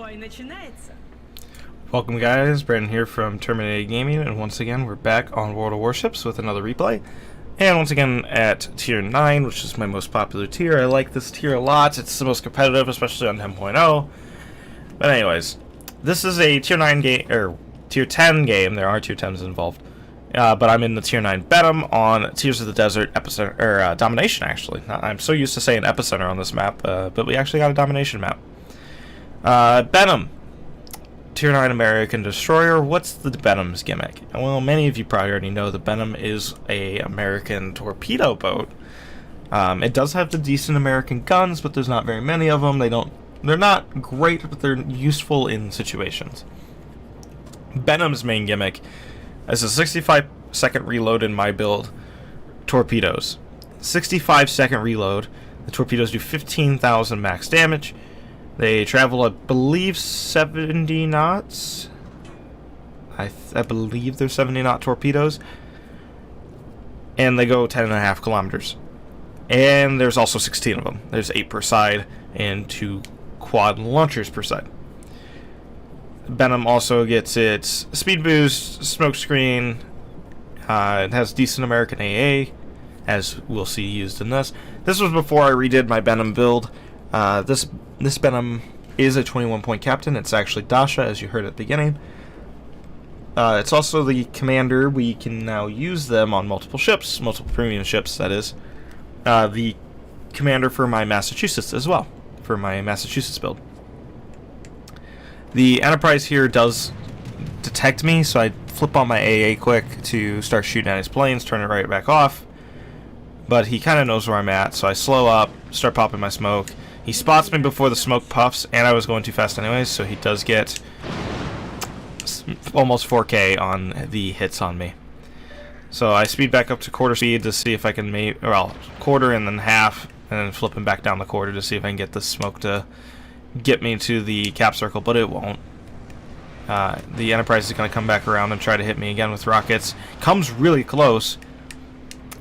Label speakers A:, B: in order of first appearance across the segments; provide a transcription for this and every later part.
A: Бой начинается.
B: Welcome guys, Brandon here from Terminated Gaming, and once again we're back on World of Warships with another replay. And once again at tier 9, which is my most popular tier. I like this tier a lot, it's the most competitive, especially on 10.0. But anyways, this is a tier 9 game, or tier 10 game, there are tier 10s involved. But I'm in the tier 9 Benham on Tears of the Desert Epicenter, or Domination actually. I'm so used to saying Epicenter on this map, but we actually got a Domination map. Benham. Tier 9 American Destroyer. What's the Benham's gimmick? Well, many of you probably already know the Benham is a American torpedo boat. It does have the decent American guns, but there's not very many of them. They're not great, but they're useful in situations. Benham's main gimmick is a 65-second reload in my build torpedoes. 65-second reload. The torpedoes do 15,000 max damage. They travel, I believe, 70 knots. I believe they're 70 knot torpedoes. And they go 10.5 kilometers. And there's also 16 of them. There's 8 per side and 2 quad launchers per side. Benham also gets its speed boost, smoke screen. It has decent American AA, as we'll see used in this. This was before I redid my Benham build. This Benham is a 21-point captain. It's actually Dasha, as you heard at the beginning. It's also the commander. We can now use them on multiple ships, multiple premium ships, that is. The commander for my Massachusetts as well, for my Massachusetts build. The Enterprise here does detect me, so I flip on my AA quick to start shooting at his planes, turn it right back off. But he kind of knows where I'm at, so I slow up, start popping my smoke. He spots me before the smoke puffs, and I was going too fast anyways, so he does get almost 4K on the hits on me. So I speed back up to quarter speed to see if I can quarter and then half, and then flip him back down the quarter to see if I can get the smoke to get me to the cap circle, but it won't. The Enterprise is going to come back around and try to hit me again with rockets. Comes really close.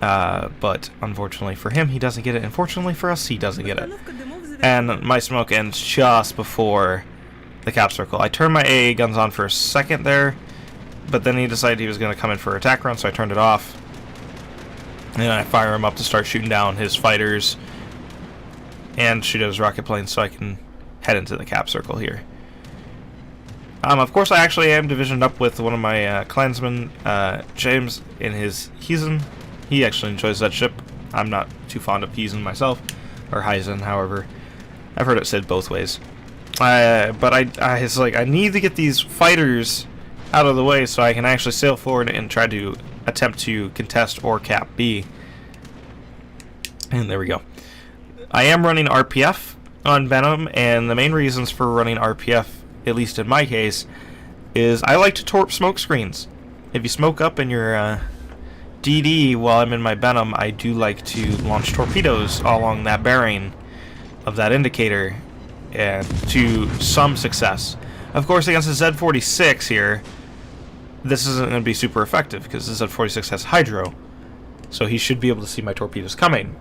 B: But unfortunately for him, he doesn't get it. Unfortunately for us, he doesn't get it. And my smoke ends just before the cap circle. I turned my AA guns on for a second there, but then he decided he was going to come in for an attack run, so I turned it off. And then I fire him up to start shooting down his fighters and shoot at his rocket planes so I can head into the cap circle here. Of course, I actually am divisioned up with one of my clansmen, James, in his Heisen. He actually enjoys that ship. I'm not too fond of Heisen myself, or Heisen, however. I've heard it said both ways. But it's like, I need to get these fighters out of the way so I can actually sail forward and try to attempt to contest or cap B. And there we go. I am running RPF on Benham, and the main reasons for running RPF, at least in my case, is I like to torp smoke screens. If you smoke up in your DD while I'm in my Benham, I do like to launch torpedoes along that bearing of that indicator, and to some success. Of course, against the Z-46 here, this isn't going to be super effective because the Z-46 has hydro, so he should be able to see my torpedoes coming.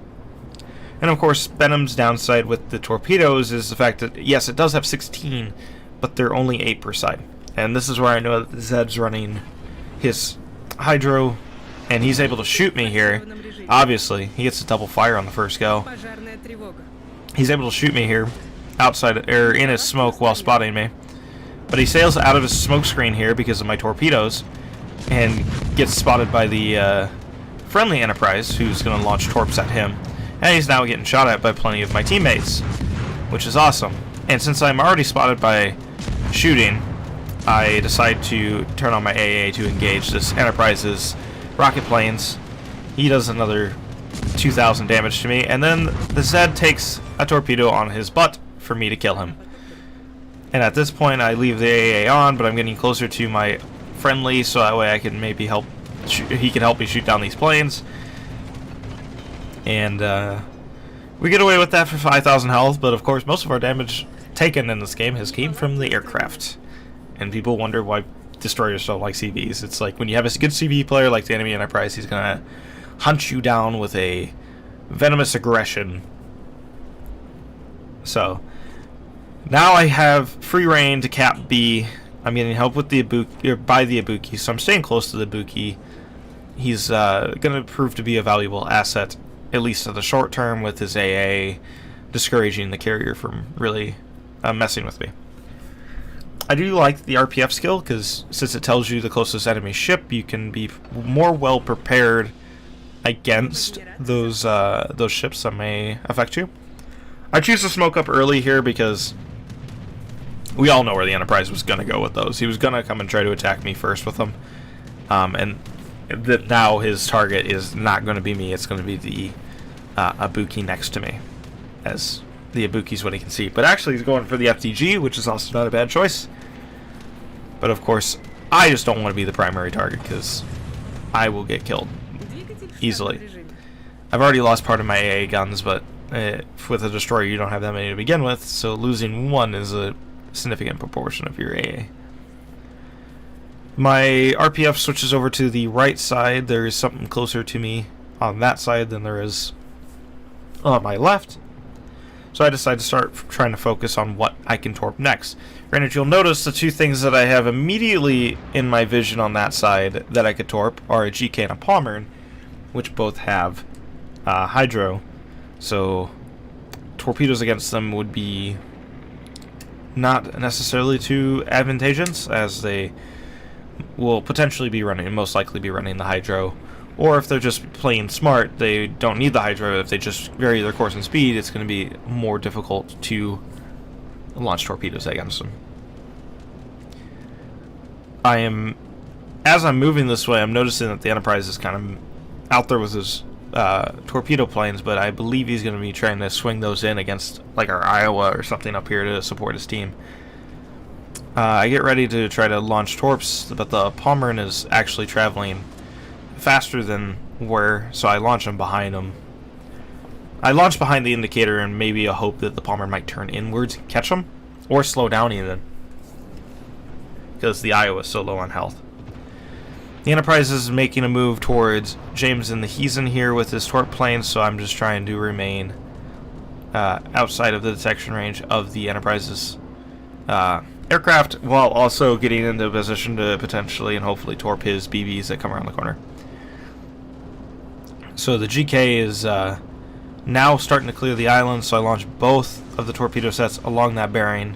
B: And of course, Benham's downside with the torpedoes is the fact that, yes, it does have 16, but they're only 8 per side. And this is where I know that the Zed's running his hydro, and he's able to shoot me here. Obviously, he gets a double fire on the first go. He's able to shoot me here, outside or in his smoke while spotting me. But he sails out of his smoke screen here because of my torpedoes, and gets spotted by the friendly Enterprise, who's going to launch torps at him. And he's now getting shot at by plenty of my teammates, which is awesome. And since I'm already spotted by shooting, I decide to turn on my AA to engage this Enterprise's rocket planes. He does another 2,000 damage to me, and then the Zed takes a torpedo on his butt for me to kill him. And at this point, I leave the AA on, but I'm getting closer to my friendly, so that way I can maybe help. He can help me shoot down these planes, and we get away with that for 5,000 health. But of course, most of our damage taken in this game has came from the aircraft, and people wonder why destroyers don't like CVs. It's like when you have a good CV player like the enemy Enterprise, he's gonna hunt you down with a venomous aggression. So Now I have free reign to cap B. I'm getting help with the by the Ibuki, so I'm staying close to the Ibuki. He's going to prove to be a valuable asset, at least in the short term, with his AA, discouraging the carrier from really messing with me. I do like the RPF skill, because since it tells you the closest enemy ship, you can be more well prepared against those ships that may affect you. I choose to smoke up early here because we all know where the Enterprise was going to go with those. He was going to come and try to attack me first with them. And that now his target is not going to be me. It's going to be the Ibuki next to me, as the Ibuki's what he can see. But actually he's going for the FTG, which is also not a bad choice. But of course, I just don't want to be the primary target because I will get killed easily. I've already lost part of my AA guns, but with a destroyer you don't have that many to begin with, so losing one is a significant proportion of your AA. My RPF switches over to the right side. There is something closer to me on that side than there is on my left. So I decided to start trying to focus on what I can torp next. Granted, you'll notice the two things that I have immediately in my vision on that side that I could torp are a GK and a Palmer, which both have hydro. So torpedoes against them would be not necessarily too advantageous, as they will potentially be running, most likely be running the hydro. Or if they're just playing smart, they don't need the hydro. If they just vary their course and speed, it's going to be more difficult to launch torpedoes against them. As I'm moving this way, I'm noticing that the Enterprise is kind of out there with his torpedo planes, but I believe he's going to be trying to swing those in against like our Iowa or something up here to support his team. I get ready to try to launch torps, but the Palmer is actually traveling faster than so I launch him behind him. I launch behind the indicator and maybe a hope that the Palmer might turn inwards and catch him, or slow down even, because the Iowa is so low on health. The Enterprise is making a move towards James and he's in here with his torp plane, so I'm just trying to remain outside of the detection range of the Enterprise's aircraft, while also getting into a position to potentially and hopefully torp his BBs that come around the corner. So the GK is now starting to clear the island, so I launch both of the torpedo sets along that bearing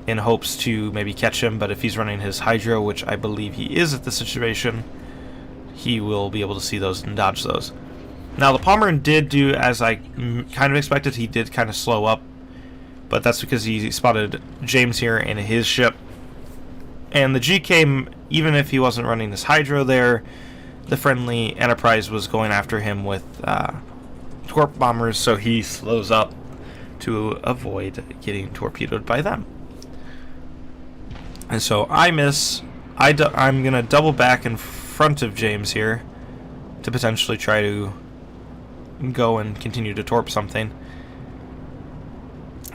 B: in hopes to maybe catch him, but if he's running his hydro, which I believe he is at this situation, he will be able to see those and dodge those. Now the Palmer did do as I kind of expected. He did kind of slow up, but that's because he spotted James here in his ship. And the GK, even if he wasn't running his hydro there, the friendly Enterprise was going after him with torp bombers, so he slows up to avoid getting torpedoed by them. And so I miss. I'm going to double back in front of James here to potentially try to go and continue to torp something,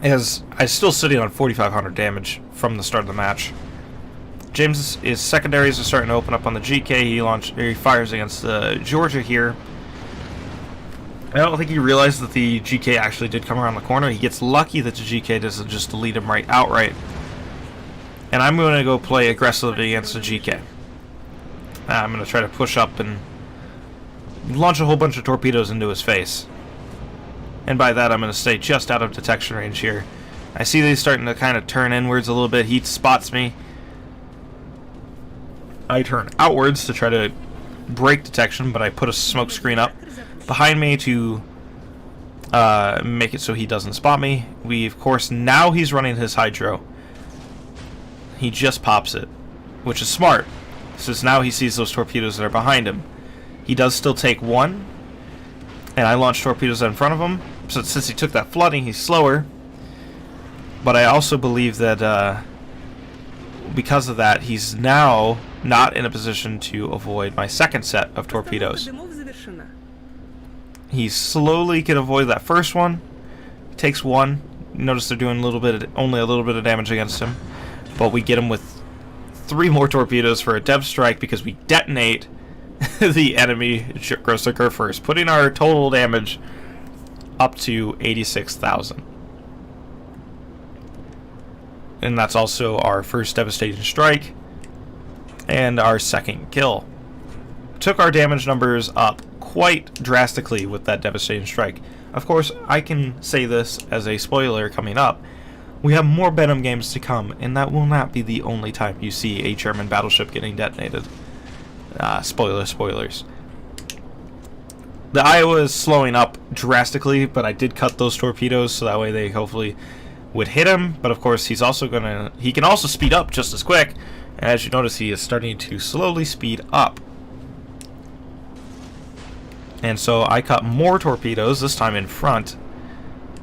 B: as I'm still sitting on 4,500 damage from the start of the match. James' secondaries are starting to open up on the GK. He fires against the Georgia here. I don't think he realized that the GK actually did come around the corner. He gets lucky that the GK doesn't just lead him right outright. And I'm going to go play aggressively against the GK. I'm going to try to push up and launch a whole bunch of torpedoes into his face. And by that, I'm going to stay just out of detection range here. I see that he's starting to kind of turn inwards a little bit. He spots me. I turn outwards to try to break detection, but I put a smoke screen up behind me to make it so he doesn't spot me. Of course, now he's running his hydro. He just pops it, which is smart, since now he sees those torpedoes that are behind him. He does still take one, and I launch torpedoes in front of him. So since he took that flooding, he's slower. But I also believe that because of that, he's now not in a position to avoid my second set of torpedoes. He slowly can avoid that first one. Takes one. Notice they're doing only a little bit of damage against him. But we get him with 3 more torpedoes for a depth strike because we detonate the enemy gross occur first, putting our total damage up to 86,000. and that's also our first devastating strike and our second kill. Took our damage numbers up quite drastically with that devastating strike. Of course, I can say this as a spoiler coming up. We have more Benham games to come, and that will not be the only time you see a German battleship getting detonated. Spoilers. The Iowa is slowing up drastically, but I did cut those torpedoes so that way they hopefully would hit him. But of course, he can also speed up just as quick. And as you notice, he is starting to slowly speed up. And so I cut more torpedoes, this time in front.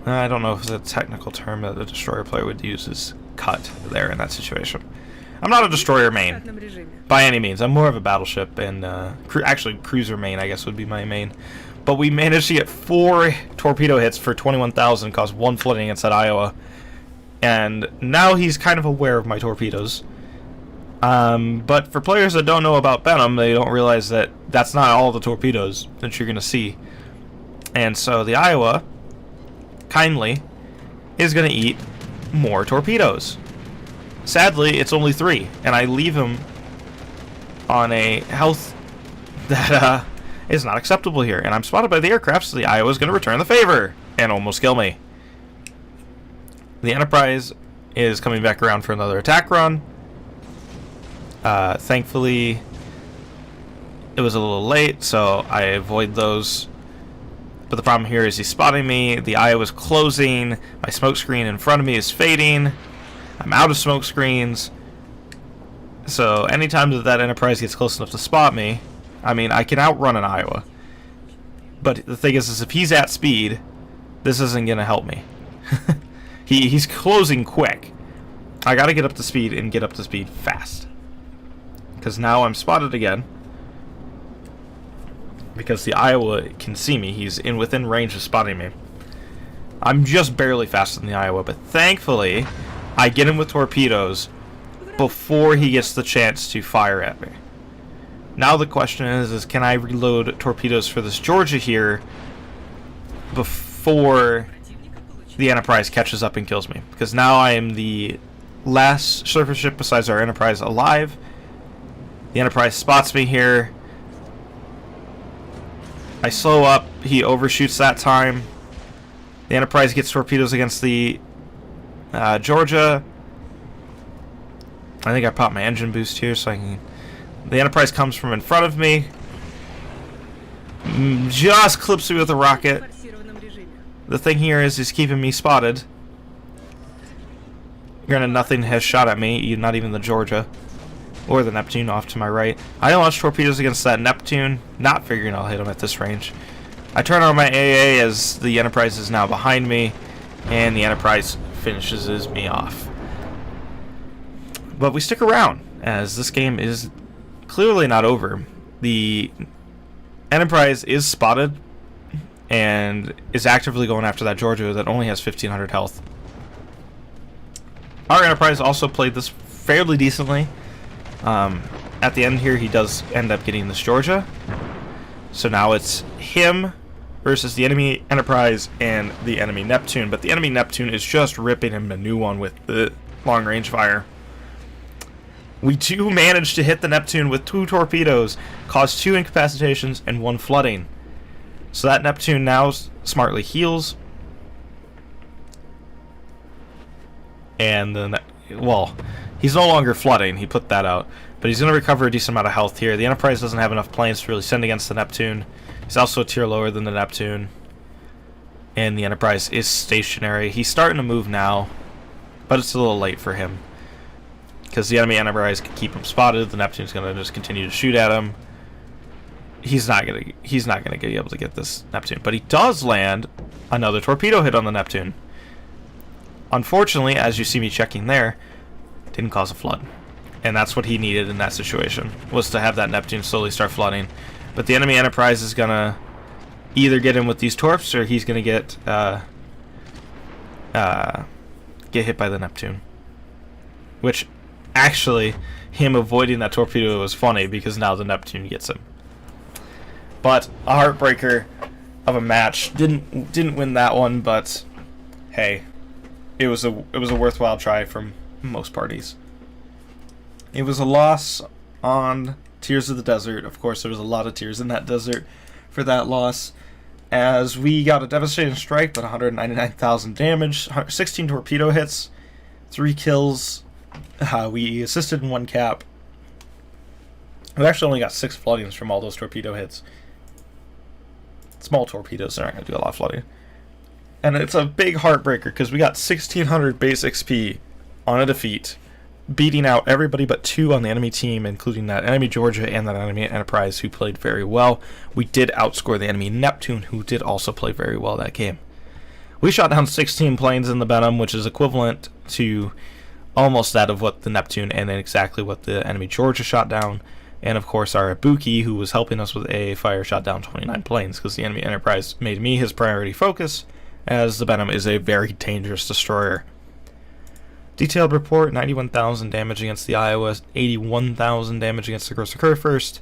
B: I don't know if the technical term that the destroyer player would use is cut there in that situation. I'm not a destroyer main, by any means. I'm more of a battleship, and actually cruiser main, I guess, would be my main. But we managed to get 4 torpedo hits for 21,000, caused 1 flooding against that Iowa. And now he's kind of aware of my torpedoes. But for players that don't know about Benham, they don't realize that that's not all the torpedoes that you're going to see. And so the Iowa, kindly, is going to eat more torpedoes. Sadly, it's only 3, and I leave him on a health that is not acceptable here. And I'm spotted by the aircraft, so the Iowa is going to return the favor and almost kill me. The Enterprise is coming back around for another attack run. Thankfully, it was a little late, so I avoid those. But the problem here is he's spotting me. The Iowa's closing. My smoke screen in front of me is fading. I'm out of smoke screens. So anytime that Enterprise gets close enough to spot me, I mean, I can outrun an Iowa. But the thing is if he's at speed, this isn't going to help me. He's closing quick. I got to get up to speed and get up to speed fast. Because now I'm spotted again. Because the Iowa can see me. He's within range of spotting me. I'm just barely faster than the Iowa, but thankfully, I get him with torpedoes before he gets the chance to fire at me. Now the question is can I reload torpedoes for this Georgia here before the Enterprise catches up and kills me? Because now I am the last surface ship besides our Enterprise alive. The Enterprise spots me here. I slow up. He overshoots that time. The Enterprise gets torpedoes against the Georgia. I think I popped my engine boost here so I can... The Enterprise comes from in front of me. Just clips me with a rocket. The thing here is he's keeping me spotted. Granted, nothing has shot at me, not even the Georgia. Or the Neptune off to my right. I launch torpedoes against that Neptune, not figuring I'll hit him at this range. I turn on my AA as the Enterprise is now behind me, and the Enterprise finishes me off. But we stick around, as this game is clearly not over. The Enterprise is spotted, and is actively going after that Georgia that only has 1,500 health. Our Enterprise also played this fairly decently. At the end here, he does end up getting this Georgia. So now it's him versus the enemy Enterprise and the enemy Neptune. But the enemy Neptune is just ripping him a new one with the long-range fire. We do manage to hit the Neptune with 2 torpedoes, cause 2 incapacitations and 1 flooding. So that Neptune now smartly heals. And then, well, he's no longer flooding, he put that out. But he's going to recover a decent amount of health here. The Enterprise doesn't have enough planes to really send against the Neptune. He's also a tier lower than the Neptune. And the Enterprise is stationary. He's starting to move now, but it's a little late for him. Because the enemy Enterprise can keep him spotted. The Neptune's going to just continue to shoot at him. He's not going to be able to get this Neptune. But he does land another torpedo hit on the Neptune. Unfortunately, as you see me checking there, didn't cause a flood. And that's what he needed in that situation, was to have that Neptune slowly start flooding. But the enemy Enterprise is going to either get him with these torps, or he's going to get hit by the Neptune. Which, actually, him avoiding that torpedo was funny, because now the Neptune gets him. But a heartbreaker of a match. Didn't win that one, but hey, it was a worthwhile try from most parties. It was a loss on Tears of the Desert. Of course, there was a lot of tears in that desert for that loss, as we got a devastating strike, but 199,000 damage, 16 torpedo hits, 3 kills. We assisted in 1 cap. We actually only got 6 floodings from all those torpedo hits. Small torpedoes, they're not going to do a lot of flooding. And it's a big heartbreaker because we got 1,600 base XP on a defeat, beating out everybody but 2 on the enemy team, including that enemy Georgia and that enemy Enterprise, who played very well. We did outscore the enemy Neptune, who did also play very well that game. We shot down 16 planes in the Benham, which is equivalent to almost that of what the Neptune and then exactly what the enemy Georgia shot down. And of course our Ibuki, who was helping us with AA fire, shot down 29 planes because the enemy Enterprise made me his priority focus, as the Benham is a very dangerous destroyer. Detailed report: 91,000 damage against the Iowa, 81,000 damage against the Gross Occur first,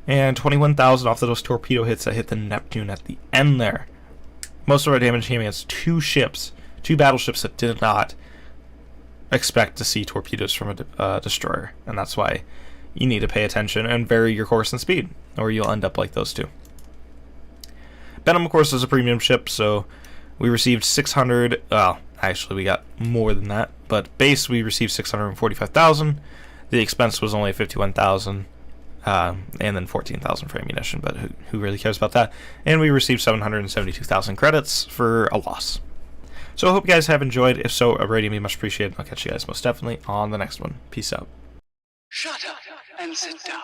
B: and 21,000 off of those torpedo hits that hit the Neptune at the end there. Most of our damage came against 2 ships, 2 battleships that did not expect to see torpedoes from a destroyer, and that's why you need to pay attention and vary your course and speed, or you'll end up like those 2. Benham, of course, is a premium ship, so we received 600, well, actually we got more than that, but base we received 645,000. The expense was only 51,000, and then 14,000 for ammunition, but who really cares about that? And we received 772,000 credits for a loss. So I hope you guys have enjoyed. If so, a rating would be much appreciated. I'll catch you guys most definitely on the next one. Peace out.
A: Shut up and sit down.